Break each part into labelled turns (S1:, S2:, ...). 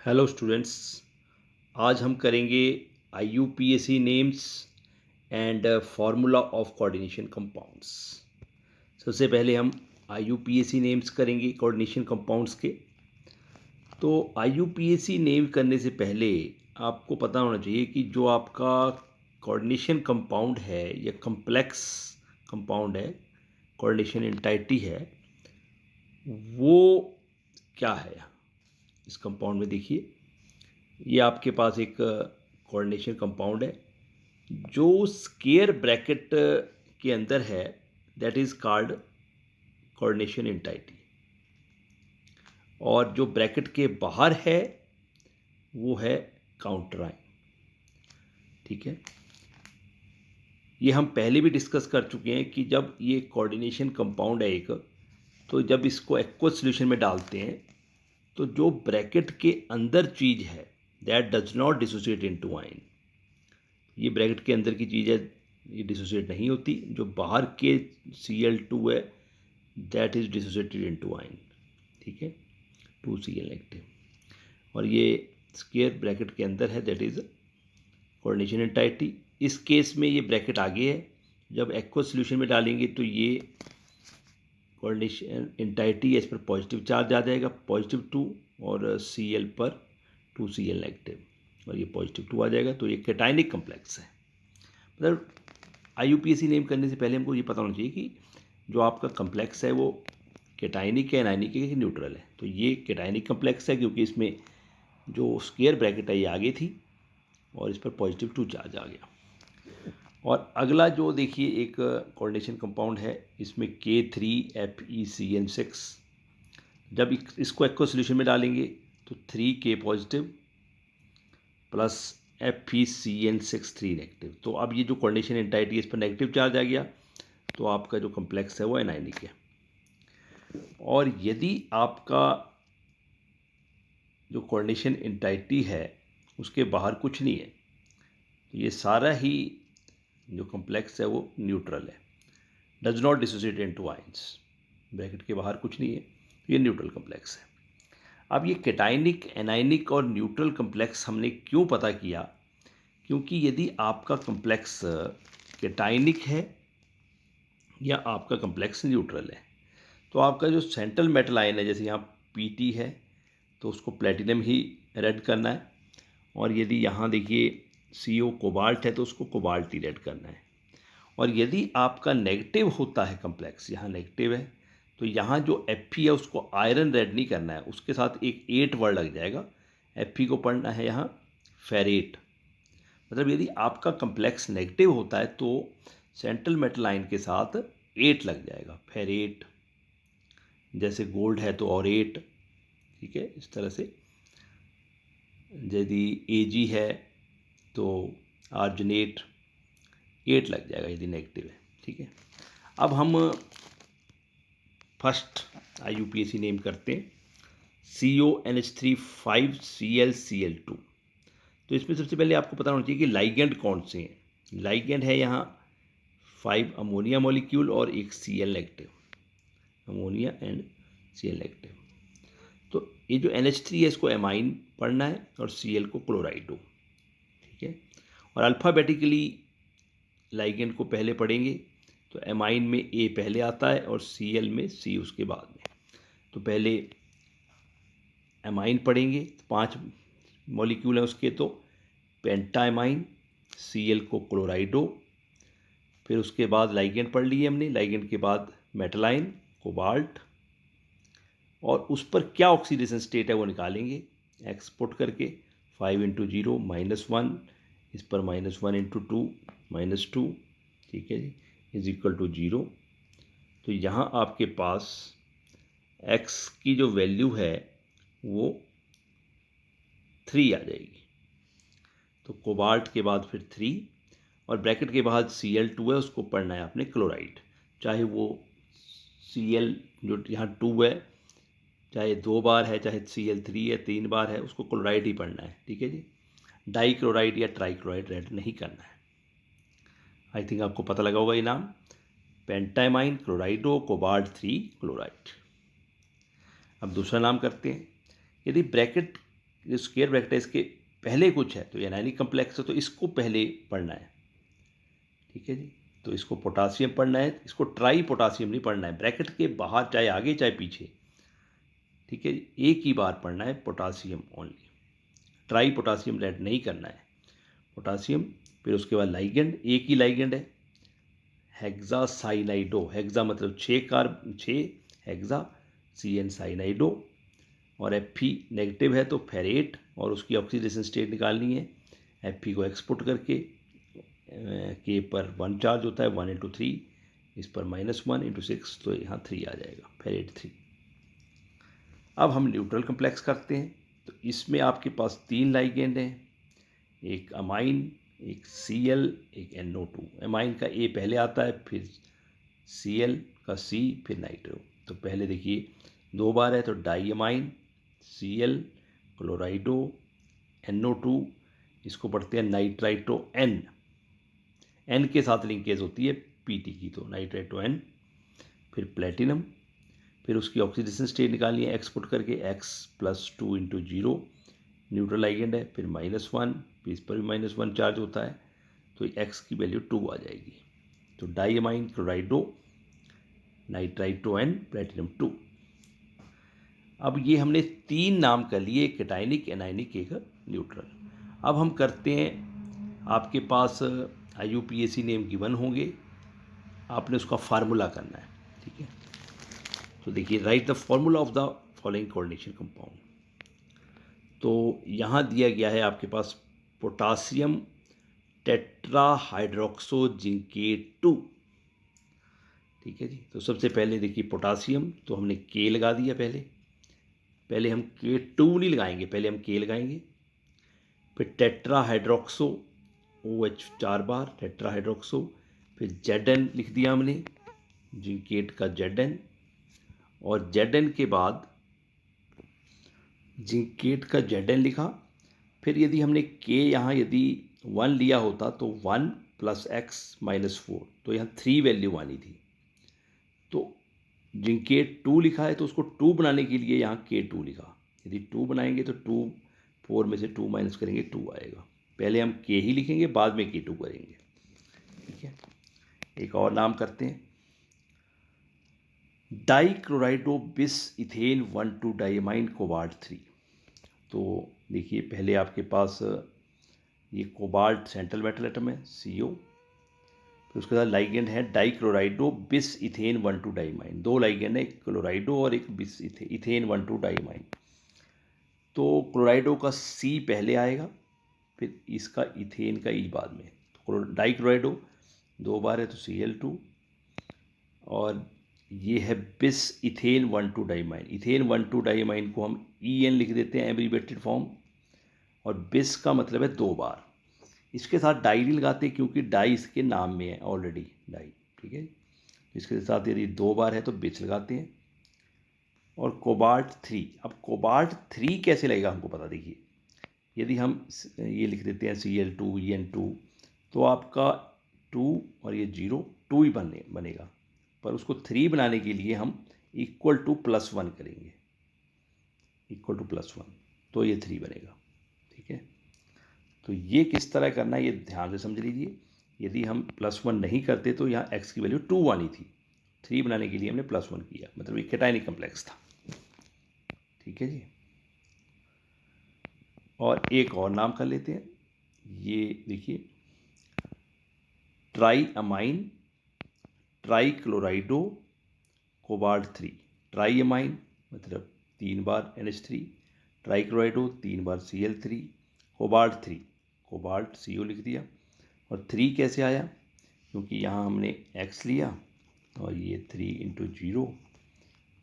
S1: Hello students. आज हम करेंगे IUPAC names and formula of coordination compounds. सबसे पहले हम IUPAC नेम्स करेंगे कोऑर्डिनेशन कंपाउंड्स के। तो IUPAC नेम करने से पहले आपको पता होना चाहिए कि जो आपका कोऑर्डिनेशन कंपाउंड है या कम्प्लेक्स कंपाउंड है, कोऑर्डिनेशन एंटाइटी है, वो क्या है। इस कंपाउंड में देखिए, ये आपके पास एक कोऑर्डिनेशन कंपाउंड है जो स्क्वायर ब्रैकेट के अंदर है, that is called coordination entity. और जो ब्रैकेट के बाहर है वो है काउंटराइन। ठीक है, ये हम पहले भी डिस्कस कर चुके हैं कि जब ये कोऑर्डिनेशन कंपाउंड है एक, तो जब इसको एक्वस सॉल्यूशन में डालते हैं तो जो ब्रैकेट के अंदर चीज़ है that does not dissociate into ion. ये ब्रैकेट के अंदर की चीज़ है, ये डिसोसिएट नहीं होती। जो बाहर के Cl2 है that is dissociated into ion. ठीक है, 2Cl नेगेटिव। और ये स्क्वायर ब्रैकेट के अंदर है, दैट इज कोऑर्डिनेशन एंटाइटी। इस केस में ये ब्रैकेट आगे है, जब एक्वस सॉल्यूशन में डालेंगे तो ये कोऑर्डिनेशन एंटाइटी इस पर पॉजिटिव चार्ज आ जाएगा, +2, और Cl पर 2Cl नेगेटिव, और ये +2 आ जाएगा। तो ये कैटायनिक कम्प्लेक्स है। मतलब IUPAC नेम करने से पहले हमको ये पता होना चाहिए कि जो आपका कम्प्लेक्स है वो कैटायनिक है, एनायनिक है कि न्यूट्रल है। तो ये कैटायनिक कम्प्लेक्स है क्योंकि इसमें जो स्क्वायर ब्रैकेट है ये आगे थी और इस पर +2 चार्ज आ गया। और अगला जो देखिए एक कोऑर्डिनेशन कंपाउंड है, इसमें K3FeCN6। जब इसको एक्वस सॉल्यूशन में डालेंगे तो 3K positive plus FeCN6 3 negative. तो अब ये जो कोऑर्डिनेशन एंटाइटी है इस पर नेगेटिव चार्ज आ गया, तो आपका जो कम्प्लेक्स है वो एनायनिक है। और यदि आपका जो कोऑर्डिनेशन एंटाइटी है उसके बाहर कुछ नहीं है, तो ये सारा ही जो कम्प्लेक्स है वो न्यूट्रल है, does not dissociate into ions. Bracket के बाहर कुछ नहीं है, तो ये न्यूट्रल कम्प्लेक्स है। अब ये कैटायनिक, एनायनिक और न्यूट्रल कम्प्लेक्स हमने क्यों पता किया? क्योंकि यदि आपका कम्प्लेक्स कैटायनिक है या आपका कम्प्लेक्स न्यूट्रल है, तो आपका जो सेंट्रल मेटल आयन है, जैसे यहाँ Pt है तो उसको प्लेटिनम ही रेड करना है, और यदि यहाँ देखिए CO कोबाल्ट है तो उसको कोबाल्ट ही रेड करना है। और यदि आपका नेगेटिव होता है कम्प्लेक्स, यहाँ नेगेटिव है, तो यहाँ जो Fe है उसको आयरन रेड नहीं करना है, उसके साथ एक 8 वर्ड लग जाएगा। Fe को पढ़ना है यहाँ फेरेट। मतलब यदि आपका कम्प्लेक्स नेगेटिव होता है तो सेंट्रल मेटल आयन के साथ 8 लग जाएगा, फेरेट। जैसे गोल्ड है तो और 8। ठीक है, इस तरह से यदि Ag है तो आर्जनेट 8 लग जाएगा यदि नेगेटिव है। ठीक है, अब हम फर्स्ट IUPAC नेम करते हैं CONH3 5ClCl2। तो इसमें सबसे पहले आपको पता होना चाहिए कि लाइगेंड कौन से हैं। लाइगेंड है यहाँ 5 अमोनिया मॉलिक्यूल और एक Cl negative, ammonia and Cl negative. तो ये जो NH3 है इसको एमाइन पढ़ना है और Cl को क्लोराइडो। ठीक है, और अल्फ़ाबेटिकली लाइगेंड को पहले पढ़ेंगे तो एमाइन में A पहले आता है और Cl में C उसके बाद में। तो पहले एमाइन पढ़ेंगे, 5 मॉलिक्यूल हैं उसके, तो पेंटाएमाइन, Cl को क्लोराइडो। फिर उसके बाद लाइगेंड पढ़ लिए हमने, लाइगेंड के बाद मेटलाइन, कोबाल्ट, और उस पर क्या ऑक्सीडेशन स्टेट है वो निकालेंगे एक्सपोर्ट करके। 5 × 0 -1, इस पर -1 × 2 -2। ठीक है जी, इज इक्वल टू 0। तो यहाँ आपके पास x की जो वैल्यू है वो 3 आ जाएगी। तो कोबाल्ट के बाद फिर 3, और ब्रैकेट के बाद Cl2 है उसको पढ़ना है आपने क्लोराइड। चाहे वो Cl जो यहाँ 2 है चाहे 2 बार है, चाहे Cl3 है 3 बार है, उसको क्लोराइड ही पढ़ना है। ठीक है जी, डाई क्लोराइड या ट्राई क्लोराइड रेड नहीं करना है। आई थिंक आपको पता लगा होगा ये नाम, पेंटामाइन, क्लोराइडो, कोबाल्ट 3 क्लोराइड। अब दूसरा नाम करते हैं। यदि ब्रैकेट जो स्क्वायर ब्रैकेट है इसके पहले कुछ है तो ये एनायनिक कम्प्लेक्स है, तो इसको पहले पढ़ना है। ठीक है जी, तो इसको पोटासियम पढ़ना है, इसको ट्राई पोटासियम नहीं पढ़ना है, ब्रैकेट के बाहर चाहे आगे चाहे पीछे। ठीक है, एक ही बार पढ़ना है potassium only, try potassium add नहीं करना है पोटासियम। फिर उसके बाद लाइगेंड, एक ही लाइगेंड है हेक्सासाइनाइडो, हेक्सा मतलब 6 हेक्सा CN साइनाइडो, और Fe नेगेटिव है तो फेरेट, और उसकी ऑक्सीडेशन स्टेट निकालनी है। Fe को एक्सपोर्ट करके K पर 1 चार्ज होता है, 1 इंटू 3, इस पर -1 इंटू 6, तो यहाँ 3 आ जाएगा, फेरेट 3। अब हम न्यूट्रल कम्प्लेक्स करते हैं, तो इसमें आपके पास 3 लाइगेंड हैं, एक अमाइन, एक Cl, एक NO2। अमाइन का A पहले आता है, फिर Cl का C, फिर नाइट्रो। तो पहले देखिए 2 बार है तो डाई अमाइन, Cl, क्लोराइडो, NO2, इसको पढ़ते हैं नाइट्राइटो N के साथ लिंकेज होती है Pt की, तो नाइट्राइटो N। फिर प्लेटिनम, फिर उसकी ऑक्सीडेशन स्टेट निकालनी है एक्सपोर्ट करके, X+2 इंटू 0, न्यूट्रल लाइगेंड है, फिर -1, इस पर भी -1 चार्ज होता है, तो X की वैल्यू 2 आ जाएगी। तो डाईअमाइन क्लोराइडो, नाइट्राइटो N, प्लेटिनम 2। अब ये हमने 3 नाम कर लिए, एक कैटायनिक, एनायनिक, एक न्यूट्रल। अब हम करते हैं, आपके पास IUPAC नेम गिवन होंगे, आपने उसका फार्मूला करना है। ठीक है, तो देखिए right the formula of the following coordination compound. तो यहाँ दिया गया है आपके पास पोटासियम टेट्राहाइड्रोक्सो जिंकेट 2। ठीक है जी, तो सबसे पहले देखिए पोटासियम, तो हमने K लगा दिया, पहले हम K2 नहीं लगाएंगे, पहले हम K लगाएंगे। फिर टेट्राहाइड्रोक्सो, OH 4 बार टेट्राहाइड्रोक्सो, फिर Zn लिख दिया हमने, जिंकेट का Zn, और Zn के बाद जिंकेट का Zn लिखा। फिर यदि हमने K यहाँ यदि 1 लिया होता तो 1 + X - 4, तो यहाँ 3 वैल्यू आनी थी। तो जिंकेट 2 लिखा है तो उसको 2 बनाने के लिए यहाँ K2 लिखा। यदि 2 बनाएंगे तो 2, 4 में से 2 माइनस करेंगे 2 आएगा। पहले हम K ही लिखेंगे, बाद में K2 करेंगे। ठीक है, एक और नाम करते हैं, डाईक्लोराइडो बिस इथेन 1,2 डाईअमाइन कोबाल्ट 3। तो देखिए पहले आपके पास ये कोबाल्ट सेंट्रल मेटल एटम है CO, फिर उसके साथ लाइगेंड है डाईक्लोराइडो बिस इथेन 1,2 डाईअमाइन, 2 लाइगेंड है, एक क्लोराइडो और एक बिस इथेन 1,2 डाईअमाइन। तो क्लोराइडो का C पहले आएगा, फिर इसका इथेन का E बाद में। तो डाईक्लोराइडो 2 बार है तो Cl2, और ये है बिस इथेन 1,2 डाईअमाइन। इथेन 1,2 डाईअमाइन को हम EN लिख देते हैं, एब्रीवेटेड फॉर्म, और बिस का मतलब है 2 बार। इसके साथ डाई नहीं लगाते क्योंकि डाई इसके नाम में है ऑलरेडी, डाई। ठीक है, इसके साथ यदि 2 बार है तो बिस लगाते हैं। और कोबाल्ट 3, अब कोबाल्ट 3 कैसे लगेगा हमको पता, देखिए यदि हम ये लिख देते हैं Cl2 En2, तो आपका 2 और ये 0, 2 ही बनेगा, पर उसको 3 बनाने के लिए हम =+1 करेंगे, =+1, तो ये 3 बनेगा। ठीक है, तो ये किस तरह करना है ये ध्यान से समझ लीजिए। यदि हम +1 नहीं करते तो यहाँ X की वैल्यू 2 आनी थी, 3 बनाने के लिए हमने +1 किया, मतलब ये कैटायनिक कम्प्लेक्स था। ठीक है जी, और एक और नाम कर लेते हैं, ये देखिए ट्राईअमाइन ट्राईक्लोराइडो कोबाल्ट 3। ट्राईअमाइन मतलब 3 बार NH3, ट्राईक्लोराइडो 3 बार Cl3, कोबाल्ट 3, कोबाल्ट CO लिख दिया। और 3 कैसे आया, क्योंकि यहाँ हमने X लिया, और ये 3 इंटू 0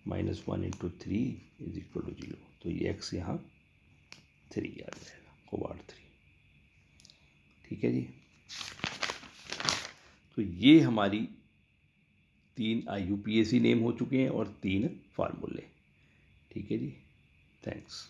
S1: -1 इंटू 3 = 0, तो ये X यहाँ 3 आ जाएगा, कोबाल्ट 3। ठीक है जी, तो ये हमारी 3 IUPAC नेम हो चुके हैं और 3 फार्मूले। ठीक है जी, थैंक्स।